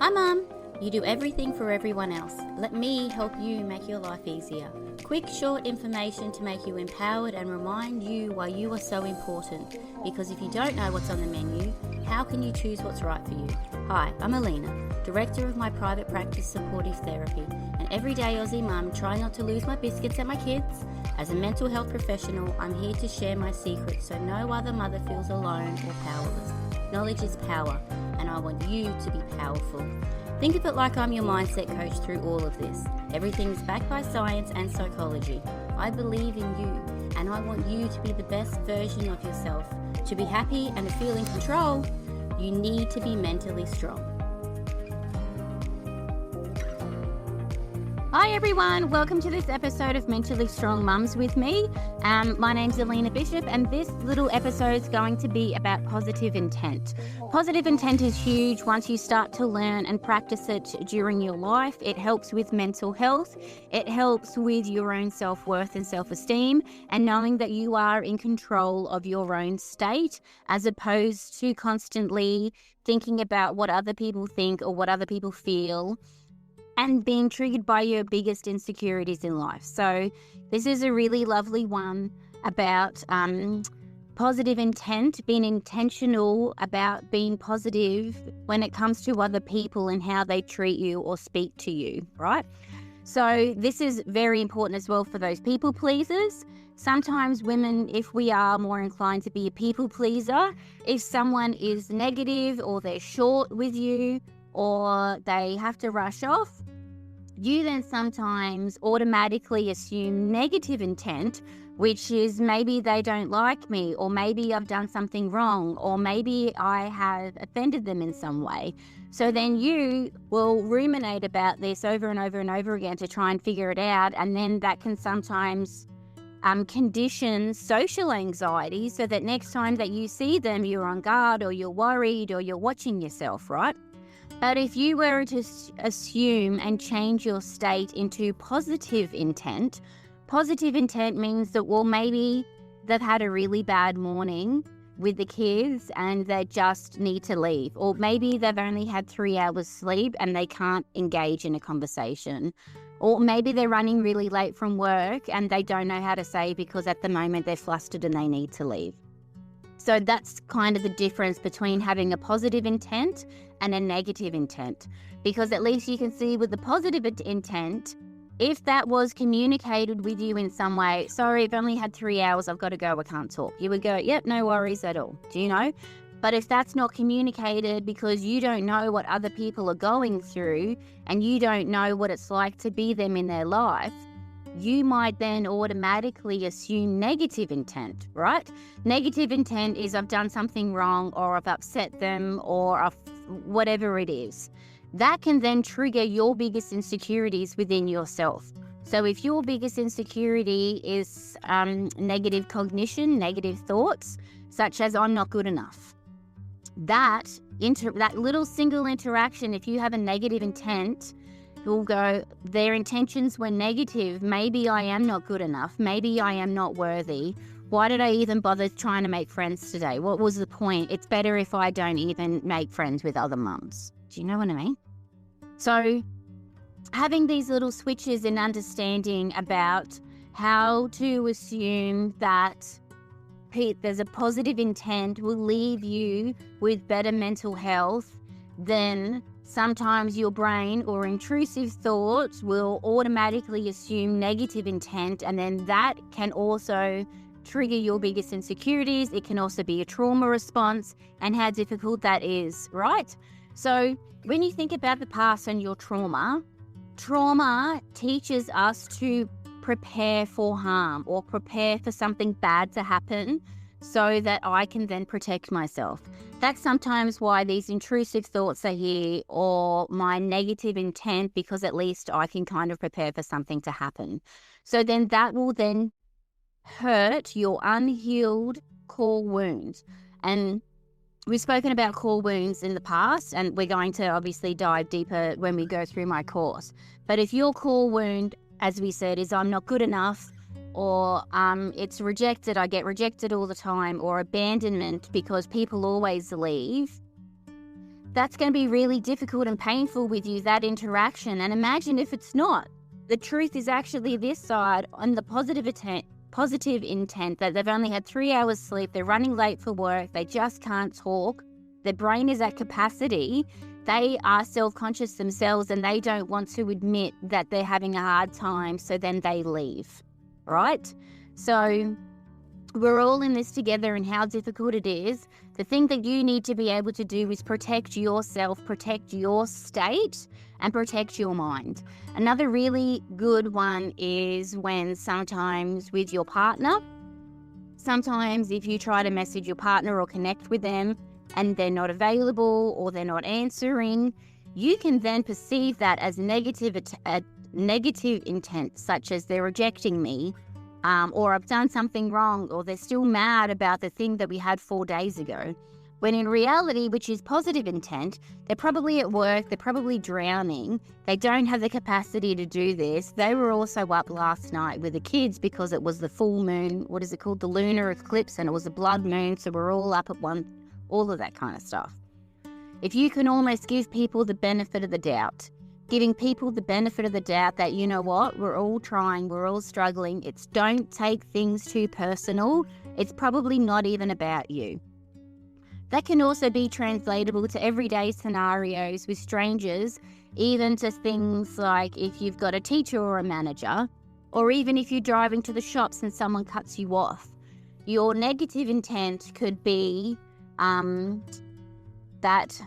Hi Mum, you do everything for everyone else. Let me help you make your life easier. Quick, short information to make you empowered and remind you why you are so important. Because if you don't know what's on the menu, how can you choose what's right for you? Hi, I'm Alina, Director of my private practice Supportive Therapy, an everyday Aussie mum trying not to lose my biscuits at my kids. As a mental health professional, I'm here to share my secrets so no other mother feels alone or powerless. Knowledge is power, and I want you to be powerful. Think of it like I'm your mindset coach through all of this. Everything is backed by science and psychology. I believe in you, and I want you to be the best version of yourself. To be happy and to feel in control, you need to be mentally strong. Hi everyone, welcome to this episode of Mentally Strong Mums with me. My name's Alina Bishop, and this little episode is going to be about positive intent. Positive intent is huge once you start to learn and practice it during your life. It helps with mental health. It helps with your own self-worth and self-esteem, and knowing that you are in control of your own state, as opposed to constantly thinking about what other people think or what other people feel, and being triggered by your biggest insecurities in life. So this is a really lovely one about positive intent, being intentional about being positive when it comes to other people and how they treat you or speak to you, right? So this is very important as well for those people pleasers. Sometimes women, if we are more inclined to be a people pleaser, if someone is negative or they're short with you, or they have to rush off, you then sometimes automatically assume negative intent, which is maybe they don't like me, or maybe I've done something wrong, or maybe I have offended them in some way. So then you will ruminate about this over and over and over again to try and figure it out, and then that can sometimes condition social anxiety, so that next time that you see them, you're on guard, or you're worried, or you're watching yourself, right? But if you were to assume and change your state into positive intent means that, well, maybe they've had a really bad morning with the kids and they just need to leave. Or maybe they've only had 3 hours sleep and they can't engage in a conversation. Or maybe they're running really late from work and they don't know how to say because at the moment they're flustered and they need to leave. So that's kind of the difference between having a positive intent and a negative intent. Because at least you can see with the positive intent, if that was communicated with you in some way, sorry, I've only had 3 hours, I've got to go, I can't talk. You would go, yep, no worries at all. Do you know? But if that's not communicated because you don't know what other people are going through and you don't know what it's like to be them in their life, you might then automatically assume negative intent, right? Negative intent is I've done something wrong, or I've upset them, or whatever it is. That can then trigger your biggest insecurities within yourself. So if your biggest insecurity is negative cognition, negative thoughts, such as I'm not good enough, that little single interaction, if you have a negative intent, you'll go, their intentions were negative. Maybe I am not good enough. Maybe I am not worthy. Why did I even bother trying to make friends today? What was the point? It's better if I don't even make friends with other mums. Do you know what I mean? So having these little switches and understanding about how to assume that there's a positive intent will leave you with better mental health than sometimes your brain or intrusive thoughts will automatically assume negative intent, and then that can also trigger your biggest insecurities. It can also be a trauma response, and how difficult that is, right? So when you think about the past and your trauma teaches us to prepare for harm or prepare for something bad to happen so that I can then protect myself. That's sometimes why these intrusive thoughts are here, or my negative intent, because at least I can kind of prepare for something to happen. So then that will then hurt your unhealed core wounds. And we've spoken about core wounds in the past, and we're going to obviously dive deeper when we go through my course. But if your core wound, as we said, is I'm not good enough, or it's rejected, I get rejected all the time, or abandonment because people always leave, that's going to be really difficult and painful with you, that interaction. And imagine if it's not. The truth is actually this side on the positive intent that they've only had 3 hours sleep, they're running late for work, they just can't talk, their brain is at capacity, they are self-conscious themselves and they don't want to admit that they're having a hard time, so then they leave, right? So we're all in this together and how difficult it is. The thing that you need to be able to do is protect yourself, protect your state, and protect your mind. Another really good one is when sometimes with your partner, sometimes if you try to message your partner or connect with them and they're not available or they're not answering, you can then perceive that as negative intent, such as they're rejecting me, or I've done something wrong, or they're still mad about the thing that we had 4 days ago. When in reality, which is positive intent, they're probably at work, they're probably drowning, they don't have the capacity to do this. They were also up last night with the kids because it was the full moon, what is it called, the lunar eclipse, and it was a blood moon, so we're all up at all of that kind of stuff. If you can almost give people the benefit of the doubt, giving people the benefit of the doubt that, you know what, we're all trying, we're all struggling, don't take things too personal, it's probably not even about you. That can also be translatable to everyday scenarios with strangers, even to things like if you've got a teacher or a manager, or even if you're driving to the shops and someone cuts you off. Your negative intent could be that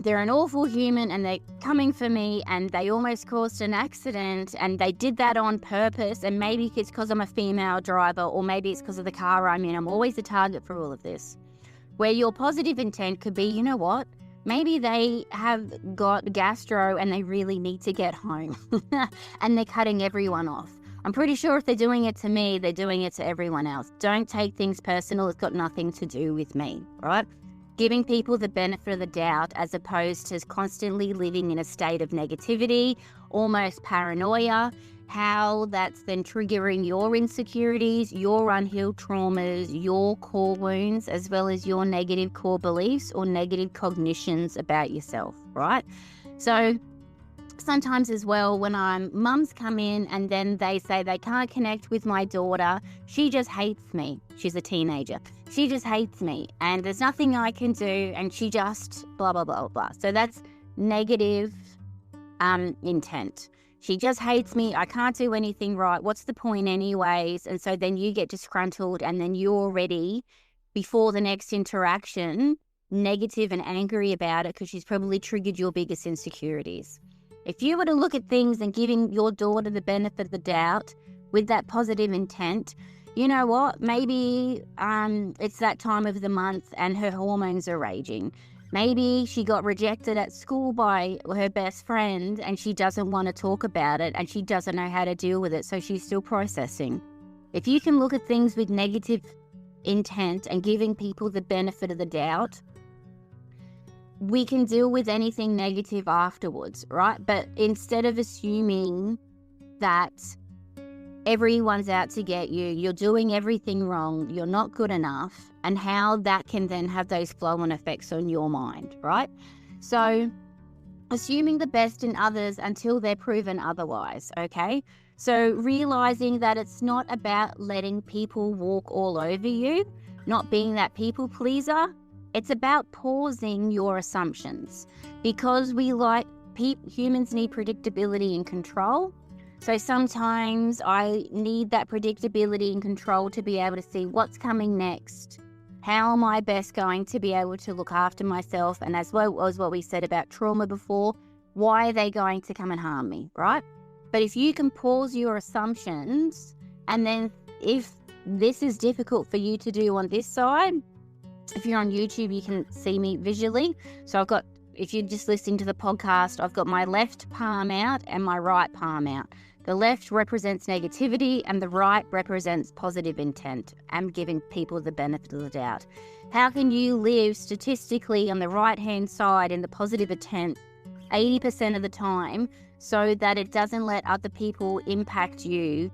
they're an awful human and they're coming for me and they almost caused an accident and they did that on purpose, and maybe it's because I'm a female driver, or maybe it's because of the car I'm in. I'm always a target for all of this. Where your positive intent could be, you know what, maybe they have got gastro and they really need to get home and they're cutting everyone off. I'm pretty sure if they're doing it to me, they're doing it to everyone else. Don't take things personal. It's got nothing to do with me, right? Giving people the benefit of the doubt as opposed to constantly living in a state of negativity, almost paranoia, how that's then triggering your insecurities, your unhealed traumas, your core wounds, as well as your negative core beliefs or negative cognitions about yourself, right? So sometimes as well, when mums come in and then they say they can't connect with my daughter, she just hates me. She's a teenager. She just hates me and there's nothing I can do and she just blah, blah, blah, blah. So that's negative intent. She just hates me. I can't do anything right. What's the point anyways? And so then you get disgruntled and then you're already, before the next interaction, negative and angry about it because she's probably triggered your biggest insecurities. If you were to look at things and giving your daughter the benefit of the doubt with that positive intent, you know what? Maybe it's that time of the month and her hormones are raging. Maybe she got rejected at school by her best friend and she doesn't want to talk about it and she doesn't know how to deal with it, so she's still processing. If you can look at things with negative intent and giving people the benefit of the doubt, we can deal with anything negative afterwards, right? But instead of assuming that everyone's out to get you, you're doing everything wrong, you're not good enough, and how that can then have those flow-on effects on your mind, right? So assuming the best in others until they're proven otherwise, okay? So realizing that it's not about letting people walk all over you, not being that people pleaser. It's about pausing your assumptions, because humans need predictability and control. So sometimes I need that predictability and control to be able to see what's coming next. How am I best going to be able to look after myself? And as well as what we said about trauma before, why are they going to come and harm me, right? But if you can pause your assumptions, and then if this is difficult for you to do on this side, if you're on YouTube, you can see me visually. So if you're just listening to the podcast, I've got my left palm out and my right palm out. The left represents negativity and the right represents positive intent. I'm giving people the benefit of the doubt. How can you live statistically on the right-hand side in the positive intent 80% of the time so that it doesn't let other people impact you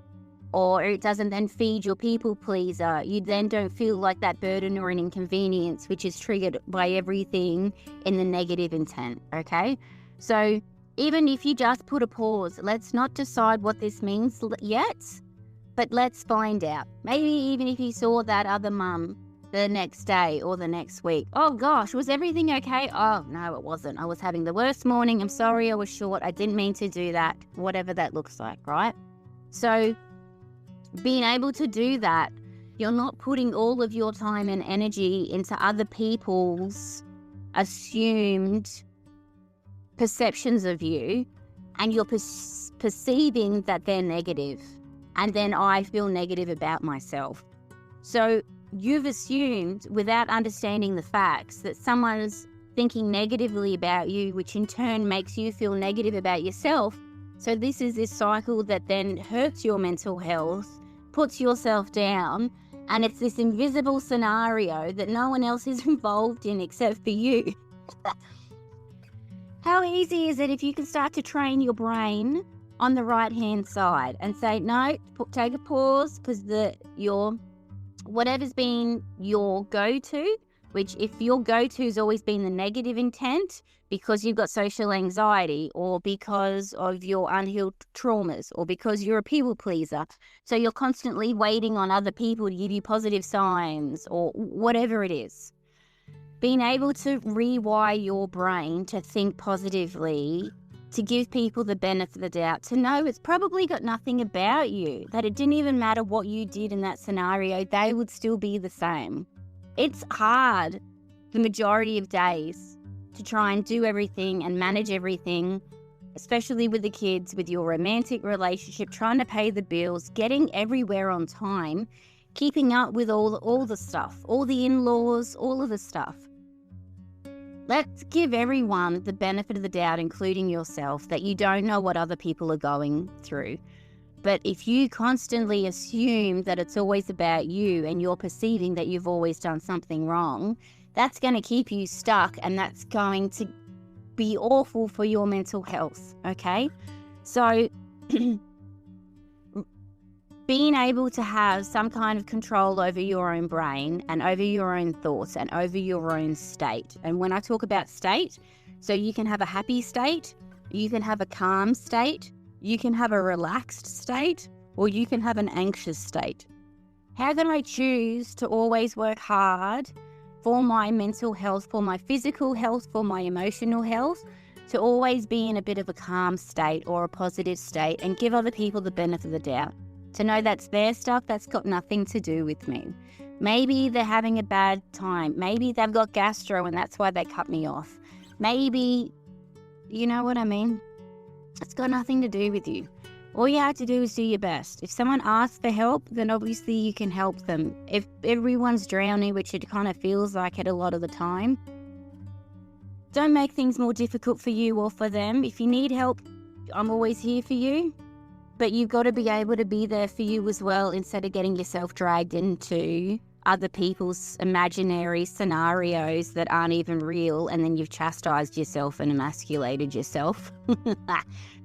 or it doesn't then feed your people pleaser, you then don't feel like that burden or an inconvenience, which is triggered by everything in the negative intent, okay? So even if you just put a pause, let's not decide what this means yet, but let's find out. Maybe even if you saw that other mum the next day or the next week, oh gosh, was everything okay? Oh no, it wasn't. I was having the worst morning. I'm sorry I was short. I didn't mean to do that, whatever that looks like, right? So being able to do that, you're not putting all of your time and energy into other people's assumed perceptions of you, and you're perceiving that they're negative, and then I feel negative about myself. So you've assumed, without understanding the facts, that someone's thinking negatively about you, which in turn makes you feel negative about yourself. So this is this cycle that then hurts your mental health, puts yourself down, and it's this invisible scenario that no one else is involved in except for you. How easy is it if you can start to train your brain on the right-hand side and say, no, take a pause, because whatever's been your go-to, which if your go-to's always been the negative intent because you've got social anxiety or because of your unhealed traumas or because you're a people pleaser, so you're constantly waiting on other people to give you positive signs or whatever it is, being able to rewire your brain to think positively, to give people the benefit of the doubt, to know it's probably got nothing about you, that it didn't even matter what you did in that scenario, they would still be the same. It's hard the majority of days to try and do everything and manage everything, especially with the kids, with your romantic relationship, trying to pay the bills, getting everywhere on time, keeping up with all the stuff, all the in-laws, all of the stuff. Let's give everyone the benefit of the doubt, including yourself, that you don't know what other people are going through. But if you constantly assume that it's always about you and you're perceiving that you've always done something wrong, that's going to keep you stuck, and that's going to be awful for your mental health, okay? So being able to have some kind of control over your own brain and over your own thoughts and over your own state. And when I talk about state, so you can have a happy state, you can have a calm state, you can have a relaxed state, or you can have an anxious state. How can I choose to always work hard for my mental health, for my physical health, for my emotional health, to always be in a bit of a calm state or a positive state and give other people the benefit of the doubt? To know that's their stuff, that's got nothing to do with me. Maybe they're having a bad time. Maybe they've got gastro and that's why they cut me off. Maybe, you know what I mean? It's got nothing to do with you. All you have to do is do your best. If someone asks for help, then obviously you can help them. If everyone's drowning, which it kind of feels like it a lot of the time, don't make things more difficult for you or for them. If you need help, I'm always here for you. But you've got to be able to be there for you as well, instead of getting yourself dragged into other people's imaginary scenarios that aren't even real, and then you've chastised yourself and emasculated yourself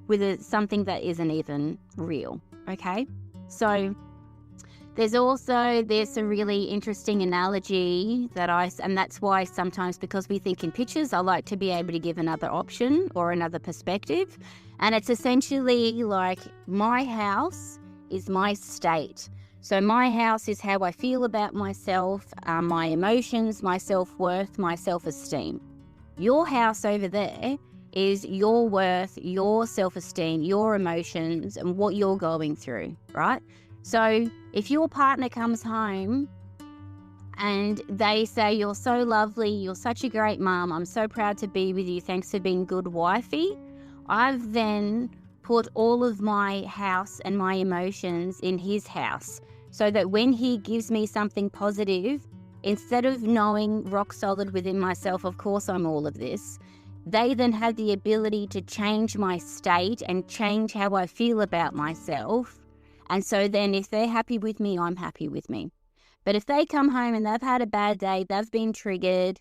with something that isn't even real, okay? So there's a really interesting analogy and that's why sometimes, because we think in pictures, I like to be able to give another option or another perspective. And it's essentially like my house is my state. So my house is how I feel about myself, my emotions, my self-worth, my self-esteem. Your house over there is your worth, your self-esteem, your emotions, and what you're going through, right? So if your partner comes home and they say, you're so lovely, you're such a great mum, I'm so proud to be with you, thanks for being good wifey, I've then put all of my house and my emotions in his house, so that when he gives me something positive, instead of knowing rock solid within myself, of course I'm all of this, they then have the ability to change my state and change how I feel about myself. And so then if they're happy with me, I'm happy with me. But if they come home and they've had a bad day, they've been triggered,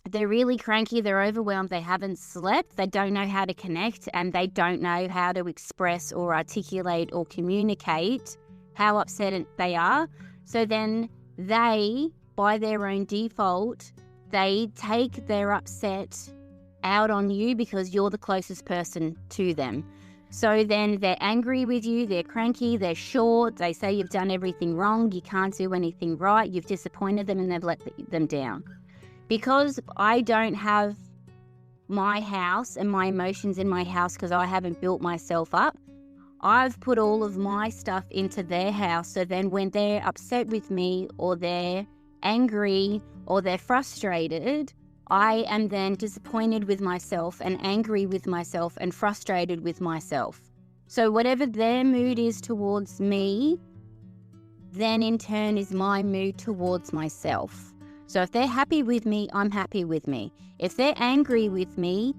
they're really cranky, they're overwhelmed, they haven't slept, they don't know how to connect, and they don't know how to express or articulate or communicate how upset they are. So then they, by their own default, they take their upset out on you because you're the closest person to them. So then they're angry with you, they're cranky, they're short, they say you've done everything wrong, you can't do anything right, you've disappointed them and they've let them down. Because I don't have my house and my emotions in my house because I haven't built myself up, I've put all of my stuff into their house. So then when they're upset with me or they're angry or they're frustrated, I am then disappointed with myself and angry with myself and frustrated with myself. So whatever their mood is towards me, then in turn is my mood towards myself. So if they're happy with me, I'm happy with me. If they're angry with me,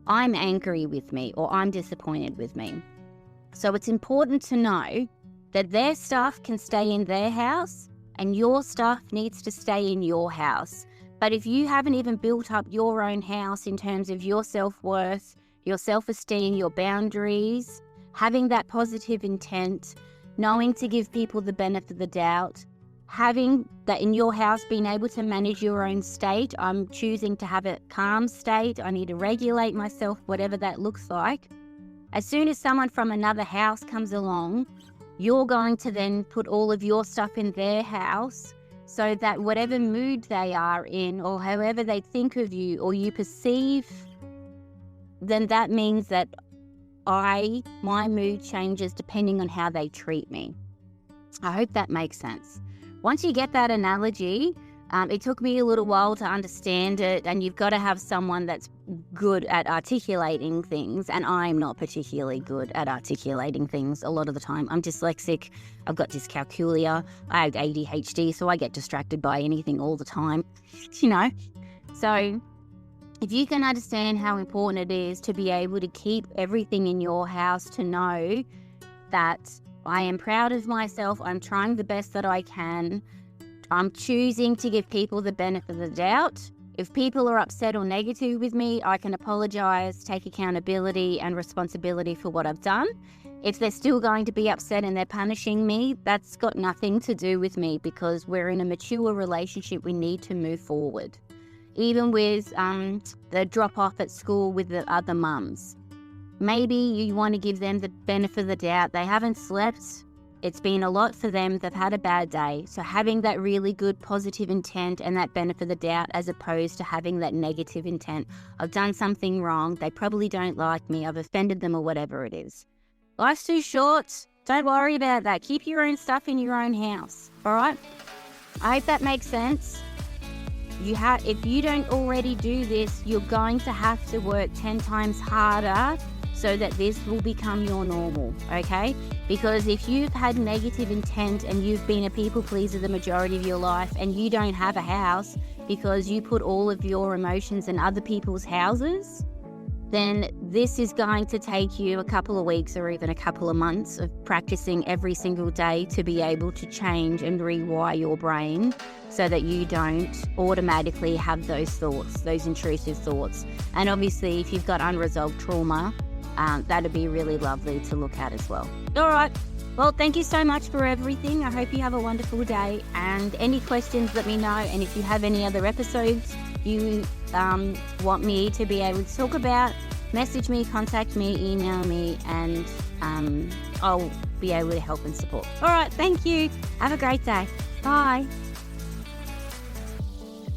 I'm angry with me, or I'm disappointed with me. So it's important to know that their stuff can stay in their house and your stuff needs to stay in your house. But if you haven't even built up your own house in terms of your self-worth, your self-esteem, your boundaries, having that positive intent, knowing to give people the benefit of the doubt, having that in your house, being able to manage your own state, I'm choosing to have a calm state, I need to regulate myself, whatever that looks like. As soon as someone from another house comes along, you're going to then put all of your stuff in their house so that whatever mood they are in or however they think of you or you perceive, then that means that my mood changes depending on how they treat me. I hope that makes sense. Once you get that analogy, it took me a little while to understand it, and you've got to have someone that's good at articulating things, and I'm not particularly good at articulating things a lot of the time. I'm dyslexic, I've got dyscalculia, I have ADHD, so I get distracted by anything all the time, So if you can understand how important it is to be able to keep everything in your house, to know that I am proud of myself, I'm trying the best that I can, I'm choosing to give people the benefit of the doubt. If people are upset or negative with me, I can apologise, take accountability and responsibility for what I've done. If they're still going to be upset and they're punishing me, that's got nothing to do with me because we're in a mature relationship. We need to move forward. Even with the drop-off at school with the other mums. Maybe you want to give them the benefit of the doubt. They haven't slept. It's been a lot for them. They've had a bad day. So having that really good positive intent and that benefit of the doubt as opposed to having that negative intent. I've done something wrong. They probably don't like me. I've offended them or whatever it is. Life's too short. Don't worry about that. Keep your own stuff in your own house. All right? I hope that makes sense. If you don't already do this, you're going to have to work 10 times harder so that this will become your normal, okay? Because if you've had negative intent and you've been a people pleaser the majority of your life and you don't have a house because you put all of your emotions in other people's houses, then this is going to take you a couple of weeks or even a couple of months of practicing every single day to be able to change and rewire your brain so that you don't automatically have those thoughts, those intrusive thoughts. And obviously, if you've got unresolved trauma, that'd be really lovely to look at as well. All right. Well, thank you so much for everything. I hope you have a wonderful day. And any questions, let me know. And if you have any other episodes you want me to be able to talk about, message me, contact me, email me, and I'll be able to help and support. All right. Thank you. Have a great day. Bye.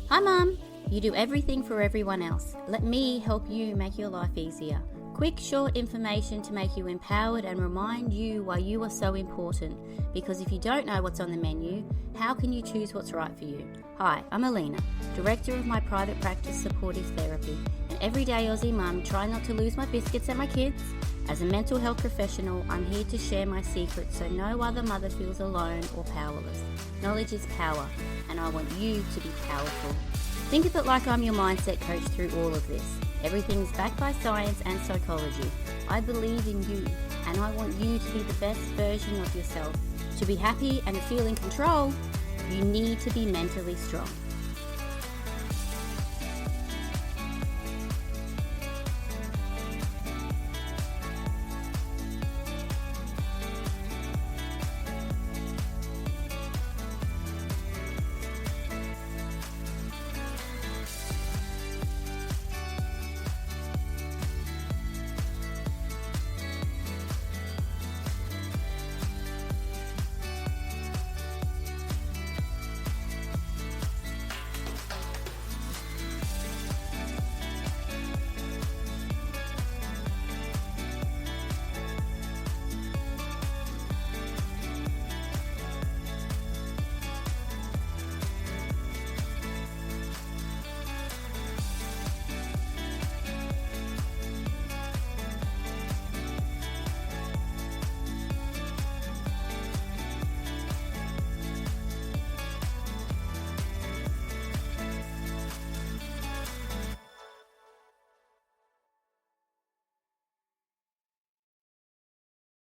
Hi, Mum. You do everything for everyone else. Let me help you make your life easier. Quick, short information to make you empowered and remind you why you are so important. Because if you don't know what's on the menu, how can you choose what's right for you? Hi, I'm Alina, Director of my private practice Supportive Therapy, an everyday Aussie mum trying not to lose my biscuits and my kids. As a mental health professional, I'm here to share my secrets so no other mother feels alone or powerless. Knowledge is power, and I want you to be powerful. Think of it like I'm your mindset coach through all of this. Everything's backed by science and psychology. I believe in you, and I want you to be the best version of yourself. To be happy and feel in control, you need to be mentally strong.